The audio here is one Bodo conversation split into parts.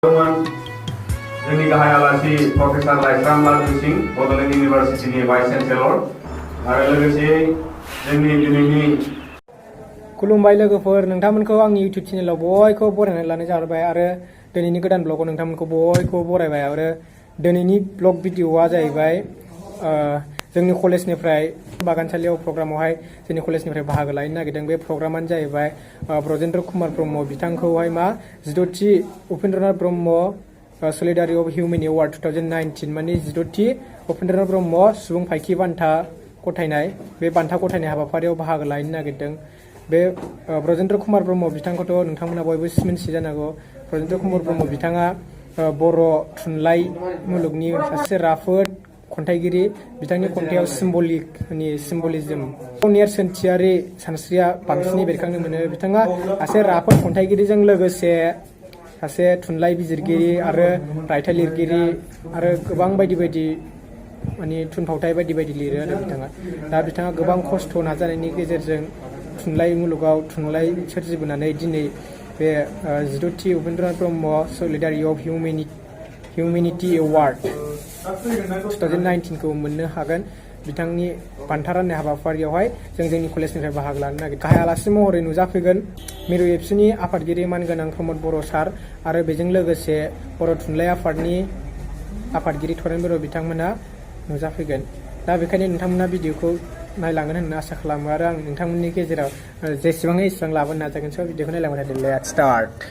जोंनि गाहाय आलासि प्रफेसार लाइस्राम लालु सिं बड'लेण्ड इउनिभारसिटिनि भाइस चेन्सेलर आरो लोगोसे जोंनि दिनैनि खुलुमबाय लोगोफोर नोंथांमोनखौ आंनि इउटिउब चेनेलाव बयखौबो बरायनानै लानाय जाबाय आरो दिनैनि गोदान ब्लगाव नोंथांमोनखौ बयखौबो बरायबाय आरो दिनैनि ब्लग भिडिअआ जाहैबाय जोंनि कलेजनिफ्राय बागानसालियाव प्रग्रामावहाय जोंनि कलेजनिफ्राय बाहागो लानो नागिरदों बे प्रग्रामानो जाहैबाय ब्रजेन्द्र कुमार ब्रह्म बिथांखौहाय 16थि Upendranath Brahma solidarity of human award 2019 माने 16थि उपेन्द्रनाथ ब्रह्म सुबुं फायखि बान्था गथायनाय बे बान्था गथायनाय हाबाफारियाव बाहागो लानो नागिरदों बे ब्रजेन्द्र कुमार ब्रह्म बिथांखौथ' नोंथांमोना बयबो मिन्थियो जानांगौ ब्रजेन्द्र कुमार ब्रह्म बिथाङा बर' थुनलाइ मुलुगनि सासे राफोद खन्थाइगिरि बिथांनि खन्थाइयाव सिम्बलिज्म नेरसोनथियारि सानस्रिया बांसिनै बेरखांनो मोनो बिथाङा सासे राफोद खन्थाइगिरिजों लोगोसे सासे थुनलाइ बिजिरगिरि आरो रायथाइ लिरगिरि आरो गोबां बायदि बायदि माने थुनफावथाय बायदि बायदि लिरो आरो बिथाङा गोबां खस्थ' नाजानायनि गेजेरजों थुनलाइ मुलुगाव थुनलाइ सोरजिबोनानै दिनै बे 16थि Upendranath Brahma solidarity of humanity award 2019 खौ मोननो हागोन बिथांनि बान्था राननाय हाबाफारियावहाय जोंनि कलेजनिफ्राय बाहागो लानो नागिरदों गाहाय आलासि महरै नुजाफैगोन मिरु एबसुनि आफादगिरि मानगोनां प्रमद बर' सार आरो बेजों लोगोसे बर' थुनलाइ आफादनि आफादगिरि थरेन बर' बिथांमोना नुजाफैगोन दा बेखायनो नोंथांमोना भिडिअखौ नायलांगोन होनना आसा खालामो आरो आं नोंथांमोननि गेजेराव जेसेबां एसेबां लाबोनो नाजागोन स' भिडिअखौ नायलांबाय थादो लेट्स स्टार्ट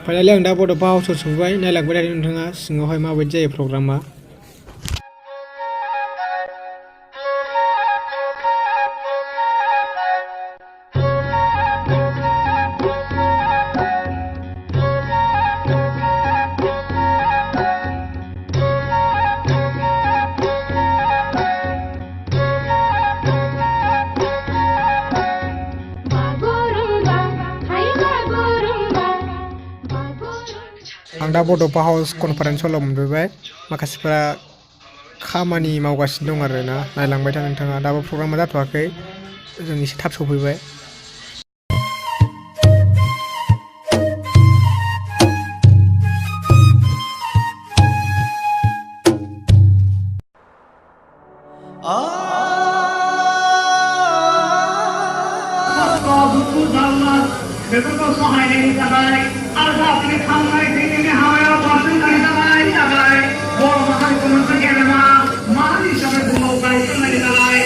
फाइनालि आं दा बड'फा हाउसआव सफैबाय नायलांबाय थादों नोंथाङा सिङावहाय माबायदि जायो प्रग्रामा आं दा बड'फा हाउस कनफारेन्स हलाव मोनफैबाय माखासेफ्रा खामानि मावगासिनो दं आरो ना नायलांबाय था नोंथाङा दाबो प्रग्रामा जाथ'वाखै जों एसे थाब सफैबाय बेफोरखौ सहायनायनि थाखाय आरो जाहाथे थांनाय फैनायनि हाबायाव बारसोमनायनि थाखाय बर' माहारिखौ मोनसे गेलेमा माहारि हिसाबै बुहुमाव गायसननायनि थाखाय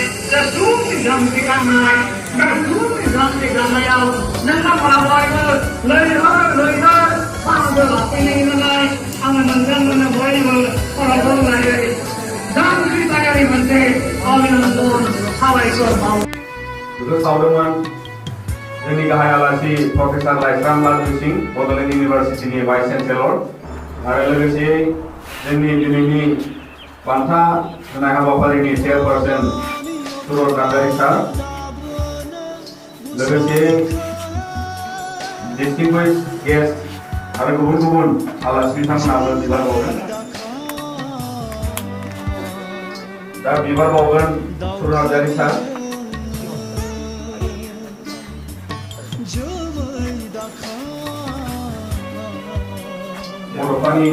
सुबुंनि जामुंथि गाननाय गासैबो गांसे गांनायाव नोंथांमोना बयबो लैहोर बाहागो लाफैनायनि थाखाय आङो नोंथांमोननो बयबो खर'खौलायै जांख्रिथायारि मोनसे अभिनन्दन साबायखर बावो बेखौ सावदोंमोन जोंनि गाहाय आलासि प्रफेसार लाइस्राम लालु सिं बड'लेण्ड इउनिभारसिटिनि भाइस चेन्सेलर आरो लोगोसे जोंनि दिनैनि बान्था होनाय हाबाफारिनि चेयारपारसन सुरज नार्जारी सार लोगोसे डिस्टिंगुइश गेस्ट आरो गुबुन गुबुन आलासि बिथांमोनाबो बिबार बावगोन दा बिबार बावगोन सुरज नार्जारी सार बर'फोरनि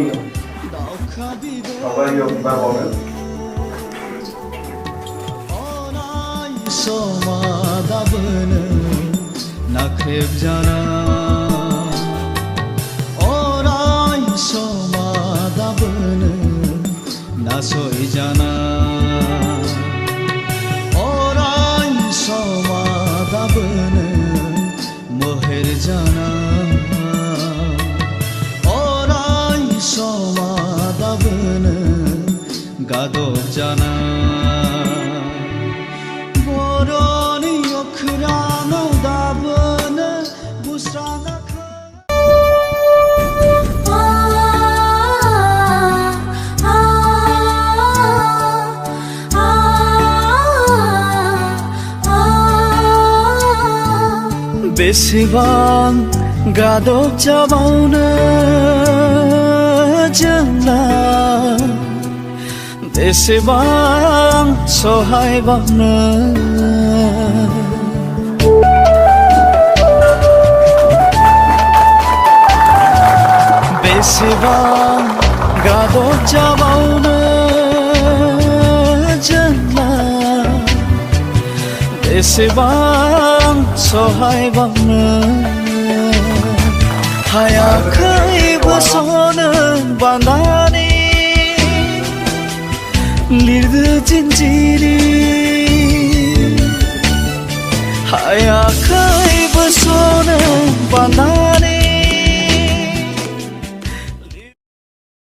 सावगारियाव बिबार बावगोन समादाबोनो नाख्रेबजाना अराय समादाबोनो नासयजाना अराय समादाबोनो मोहेरजाना अराय समादाबोनो गादबजाना बर'नि अख्राङाव दाबोनो बुस्राङा बेसेबां गादब जाबावनो जोंलाय बेसेबां सहायबावनो बेसेबां गादब जाबावनो जोंलाय बेसेबां सहायबावनो हायाखै बोस'नो बान्दानि लिरदो जिन्जिरि